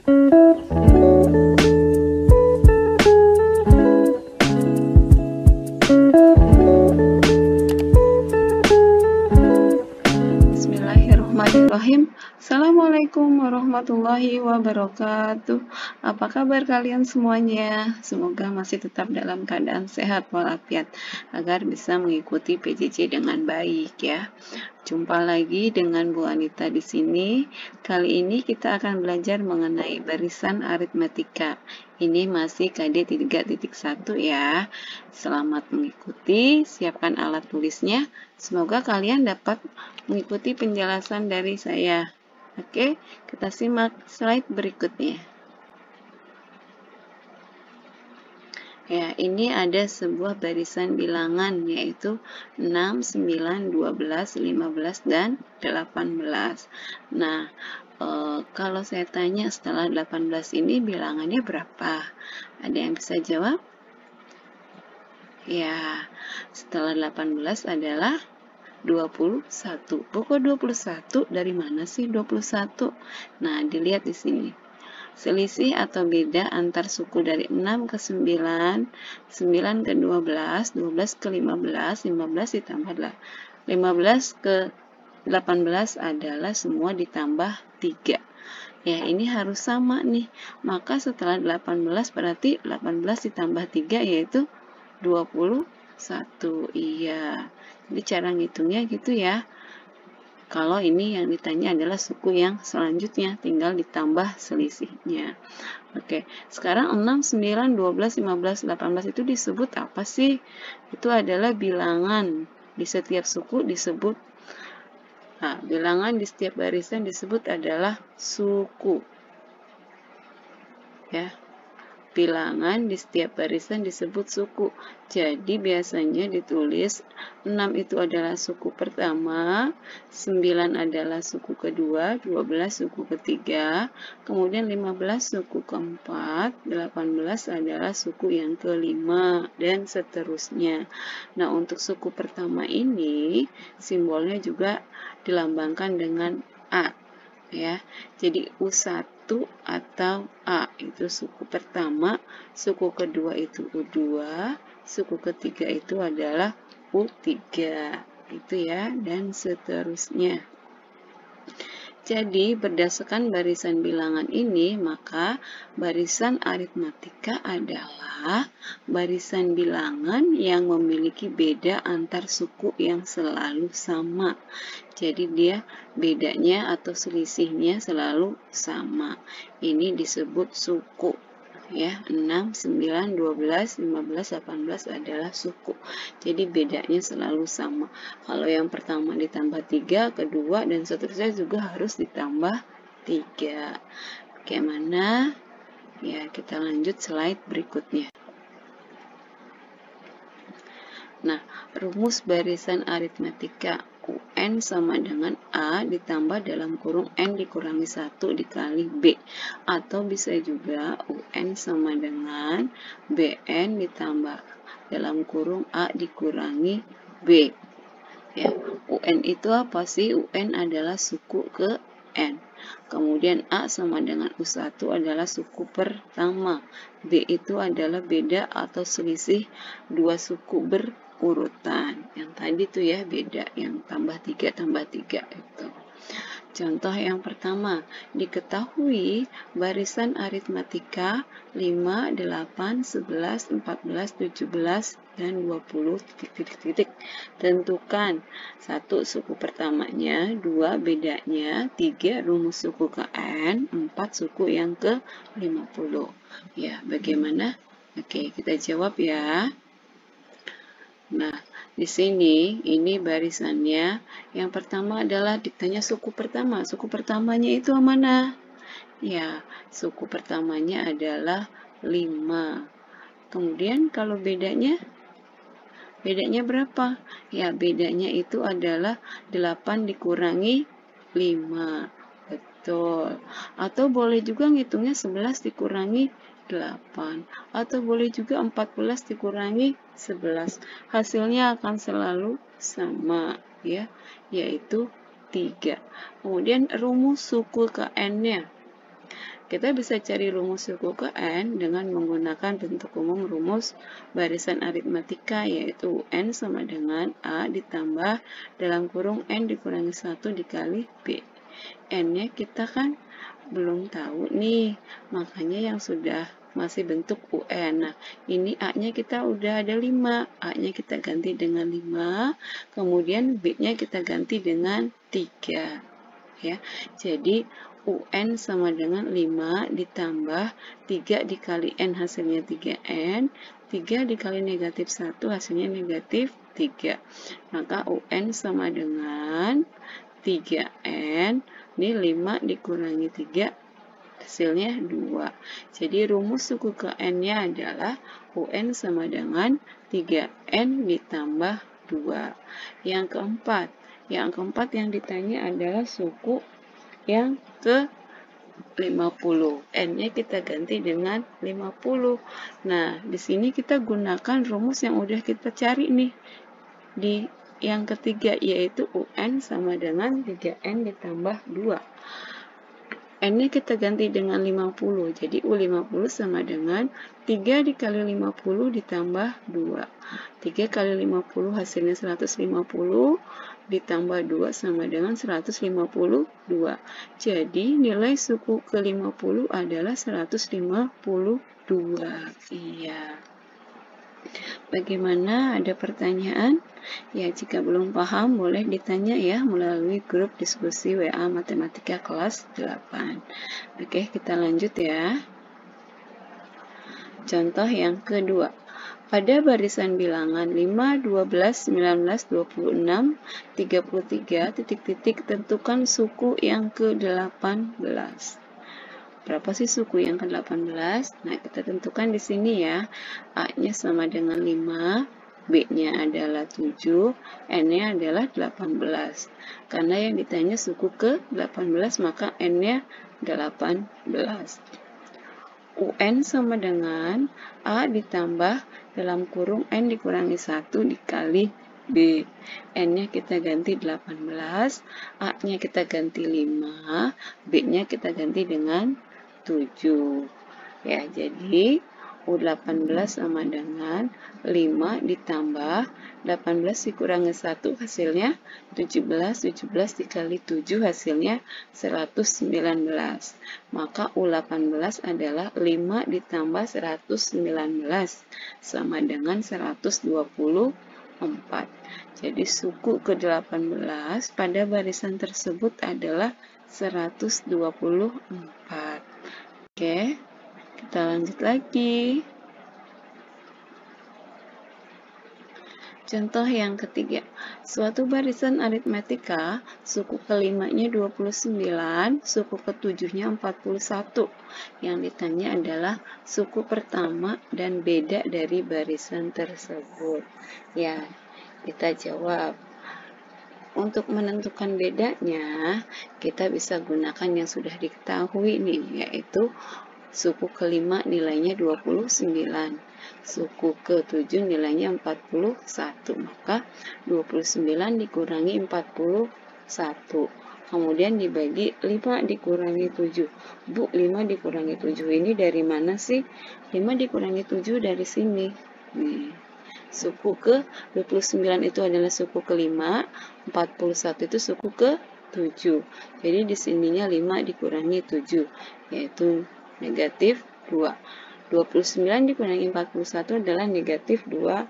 Bismillahirrahmanirrahim. Assalamualaikum warahmatullahi wabarakatuh. Apa kabar kalian semuanya? Semoga masih tetap dalam keadaan sehat walafiat agar bisa mengikuti PJJ dengan baik ya. Jumpa lagi dengan Bu Anita di sini. Kali ini kita akan belajar mengenai barisan aritmetika. Ini masih KD 3.1 ya. Selamat mengikuti, siapkan alat tulisnya. Semoga kalian dapat mengikuti penjelasan dari saya. Oke, kita simak slide berikutnya. Ya, ini ada sebuah barisan bilangan yaitu 6, 9, 12, 15, dan 18. Nah, kalau saya tanya setelah 18 ini bilangannya berapa? Ada yang bisa jawab? Ya, setelah 18 adalah 21. Pokok 21 dari mana sih 21? Nah, dilihat di sini. Selisih atau beda antar suku dari 6 ke 9, 9 ke 12, 12 ke 15, 15 ditambah 15 ke 18 adalah semua ditambah 3. Ya, ini harus sama nih. Maka setelah 18 berarti 18 ditambah 3 yaitu 21. Iya. Jadi cara ngitungnya gitu ya. Kalau ini yang ditanya adalah suku yang selanjutnya, tinggal ditambah selisihnya. Oke, sekarang 6, 9, 12, 15, 18 itu disebut apa sih? Itu adalah bilangan. Di setiap suku disebut, bilangan di setiap barisan disebut adalah suku. Ya. Bilangan di setiap barisan disebut suku. Jadi biasanya ditulis 6 itu adalah suku pertama, 9 adalah suku kedua, 12 suku ketiga, kemudian 15 suku keempat, 18 adalah suku yang kelima, dan seterusnya. Nah, untuk suku pertama ini simbolnya juga dilambangkan dengan A. Ya, jadi U1 atau A itu suku pertama, suku kedua itu U2, suku ketiga itu adalah U3, gitu ya, dan seterusnya. Jadi, berdasarkan barisan bilangan ini, maka barisan aritmatika adalah barisan bilangan yang memiliki beda antar suku yang selalu sama. Jadi, dia bedanya atau selisihnya selalu sama. Ini disebut suku. Ya, 6, 9, 12, 15, 18 adalah suku. Jadi bedanya selalu sama. Kalau yang pertama ditambah 3, kedua dan seterusnya juga harus ditambah 3. Bagaimana? Ya, kita lanjut slide berikutnya. Nah, rumus barisan aritmetika UN sama dengan A ditambah dalam kurung N dikurangi 1 dikali B. Atau bisa juga UN sama dengan BN ditambah dalam kurung A dikurangi B. Ya, UN itu apa sih? UN adalah suku ke N. Kemudian A sama dengan U1 adalah suku pertama. B itu adalah beda atau selisih dua suku berurutan. Yang tadi tuh ya beda, yang tambah 3 itu. Contoh yang pertama, diketahui barisan aritmatika 5, 8, 11, 14, 17, dan 20, Tentukan 1 suku pertamanya, 2 bedanya, 3 rumus suku ke N, 4 suku yang ke 50. Ya, bagaimana? Oke, kita jawab ya. Nah, di sini ini barisannya. Yang pertama adalah ditanya suku pertama. Suku pertamanya itu mana? Ya, suku pertamanya adalah 5. Kemudian kalau bedanya berapa? Ya, bedanya itu adalah 8 dikurangi 5. Betul. Atau boleh juga ngitungnya 11 dikurangi 8. Atau boleh juga 14 dikurangi 11. Hasilnya akan selalu sama, ya, yaitu 3. Kemudian rumus suku ke N-nya. kita bisa cari rumus suku ke N dengan menggunakan bentuk umum rumus barisan aritmatika, yaitu UN sama dengan A ditambah dalam kurung N dikurangi 1 dikali B. N-nya kita kan belum tahu nih, makanya yang sudah masih bentuk UN. Nah, ini A-nya kita udah ada 5, A-nya kita ganti dengan 5, kemudian B-nya kita ganti dengan 3. Ya, jadi UN sama dengan 5 ditambah 3 dikali N hasilnya 3N, 3 dikali negatif 1 hasilnya negatif 3. Maka UN sama dengan 3N, ini 5 dikurangi 3, hasilnya 2. Jadi rumus suku ke N-nya adalah UN sama dengan 3N ditambah 2. Yang keempat yang ditanya adalah suku yang ke 50. N-nya kita ganti dengan 50. Nah, di sini kita gunakan rumus yang udah kita cari nih di yang ketiga, yaitu UN sama dengan 3N ditambah 2. N-nya kita ganti dengan 50, jadi U50 sama dengan 3 dikali 50 ditambah 2. 3 kali 50 hasilnya 150, ditambah 2 sama dengan 152. Jadi nilai suku ke 50 adalah 152. Iya. Bagaimana? Ada pertanyaan? Ya, jika belum paham boleh ditanya ya melalui grup diskusi WA Matematika kelas 8. Oke, kita lanjut ya. Contoh yang kedua. Pada barisan bilangan 5, 12, 19, 26, 33, titik-titik, tentukan suku yang ke-18. Berapa sih suku yang ke-18? Nah, kita tentukan di sini ya. A-nya sama dengan 5, B-nya adalah 7, N-nya adalah 18. Karena yang ditanya suku ke-18, maka N-nya 18. UN sama dengan A ditambah dalam kurung N dikurangi 1 dikali B. N-nya kita ganti 18, A-nya kita ganti 5, B-nya kita ganti dengan 7. Ya, jadi U18 sama dengan 5 ditambah 18 dikurangi 1 hasilnya 17, 17 dikali 7 hasilnya 119. Maka U18 adalah 5 ditambah 119 sama dengan 124. Jadi suku ke-18 pada barisan tersebut adalah 124. Oke, kita lanjut lagi. Contoh yang ketiga, suatu barisan aritmatika, suku ke-5-nya 29, suku ke-7-nya 41. Yang ditanya adalah suku pertama dan beda dari barisan tersebut. Ya, kita jawab. Untuk menentukan bedanya, kita bisa gunakan yang sudah diketahui nih, yaitu suku ke-5 nilainya 29, suku ke-7 nilainya 41, maka 29 dikurangi 41, kemudian dibagi 5 dikurangi 7. Bu, 5 dikurangi 7 ini dari mana sih? 5 dikurangi 7 dari sini. Nih. Suku ke-29 itu adalah suku ke-5, 41 itu suku ke-7. Jadi di sininya 5 dikurangi 7, yaitu negatif 2. 29 dikurangi 41 adalah negatif 12.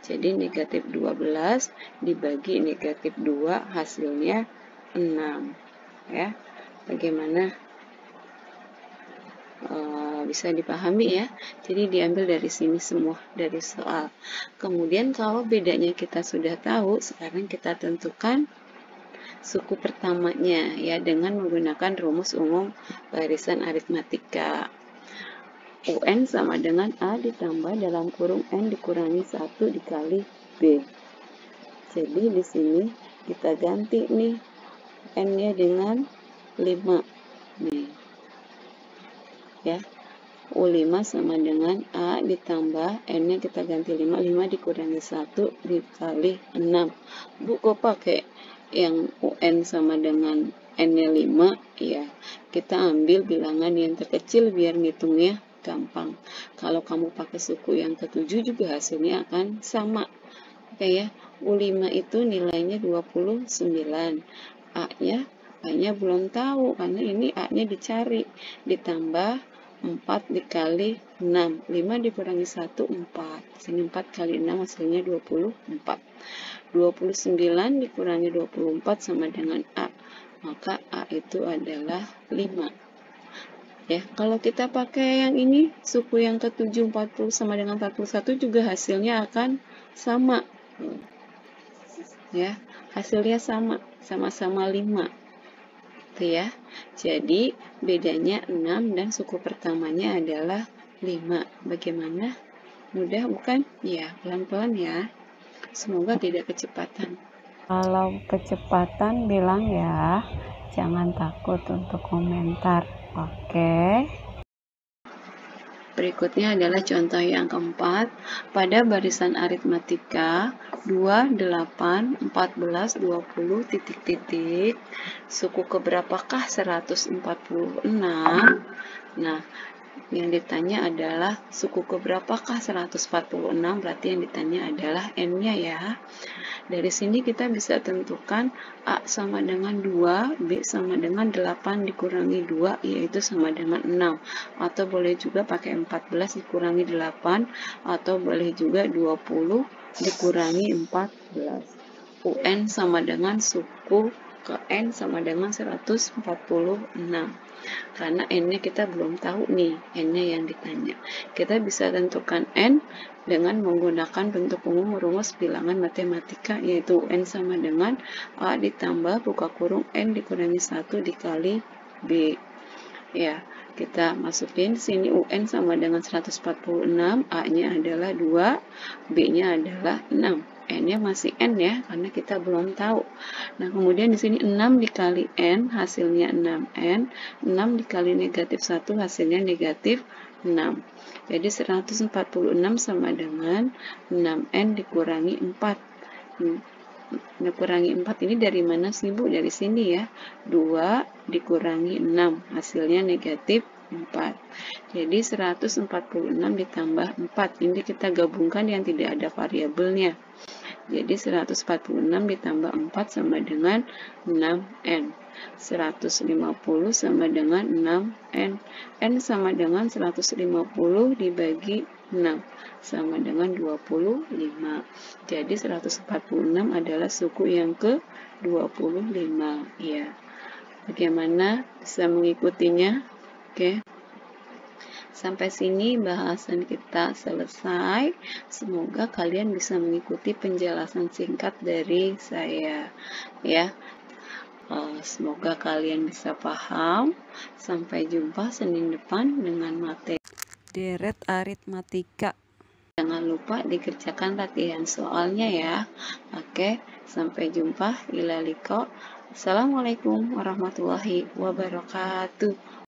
Jadi negatif 12 dibagi negatif 2 hasilnya 6. Ya, bagaimana? Bisa dipahami ya. Jadi diambil dari sini semua, dari soal. Kemudian kalau bedanya kita sudah tahu, sekarang kita tentukan suku pertamanya ya dengan menggunakan rumus umum barisan aritmatika. UN sama dengan A ditambah dalam kurung N dikurangi 1 dikali B. Jadi di sini kita ganti nih N-nya dengan 5. Nih. Ya. U5 sama dengan A ditambah N-nya kita ganti 5, 5 dikurangi 1 dikali 6. Bu, kok pakai yang UN sama dengan N-nya 5, ya kita ambil bilangan yang terkecil biar ngitungnya gampang. Kalau kamu pakai suku yang ke-7 juga hasilnya akan sama. Oke ya, U5 itu nilainya 29. A-nya belum tahu karena ini A-nya dicari. Ditambah 4 dikali 6. 5 dikurangi 1, 4. Sini 4 kali 6 hasilnya 24. 29 dikurangi 24 sama dengan A. Maka A itu adalah 5. Ya, kalau kita pakai yang ini, suku yang ke-7, 40 sama dengan 41 juga hasilnya akan sama. Ya, hasilnya sama-sama 5. Itu ya. Jadi, bedanya 6 dan suku pertamanya adalah 5. Bagaimana? Mudah bukan? Ya, pelan-pelan ya. Semoga tidak kecepatan. Kalau kecepatan bilang ya, jangan takut untuk komentar. Oke. Berikutnya adalah contoh yang keempat. Pada barisan aritmatika 2, 8, 14, 20, titik-titik. Suku keberapakah 146? Nah, yang ditanya adalah suku keberapakah 146, berarti yang ditanya adalah N-nya ya. Dari sini kita bisa tentukan A sama dengan 2, B sama dengan 8 dikurangi 2, yaitu sama dengan 6. Atau boleh juga pakai 14 dikurangi 8, atau boleh juga 20 dikurangi 14. UN sama dengan suku ke N sama dengan 146. Karena N-nya kita belum tahu nih, N-nya yang ditanya. Kita bisa tentukan N dengan menggunakan bentuk umum rumus bilangan matematika, yaitu UN sama dengan A ditambah buka kurung N dikurangi 1 dikali B. Ya, kita masukin sini UN sama dengan 146, A-nya adalah 2, B-nya adalah 6. N-nya masih N ya, karena kita belum tahu. Nah, kemudian di sini 6 dikali N, hasilnya 6N. 6 dikali negatif 1, hasilnya negatif 6. Jadi 146 sama dengan 6N dikurangi 4. Dikurangi 4 ini dari mana sih Bu? Dari sini ya. 2 dikurangi 6, hasilnya negatif 4. Jadi 146 ditambah 4. Ini kita gabungkan yang tidak ada variabelnya. Jadi 146 ditambah 4 sama dengan 6N. 150 sama dengan 6N. N sama dengan 150 dibagi 6 sama dengan 25. Jadi 146 adalah suku yang ke-25. Ya. Bagaimana bisa mengikutinya? Oke. Sampai sini bahasan kita selesai. Semoga kalian bisa mengikuti penjelasan singkat dari saya. Ya, semoga kalian bisa paham. Sampai jumpa Senin depan dengan materi deret aritmatika. Jangan lupa dikerjakan latihan soalnya ya. Oke, sampai jumpa. Ila liqa. Assalamualaikum warahmatullahi wabarakatuh.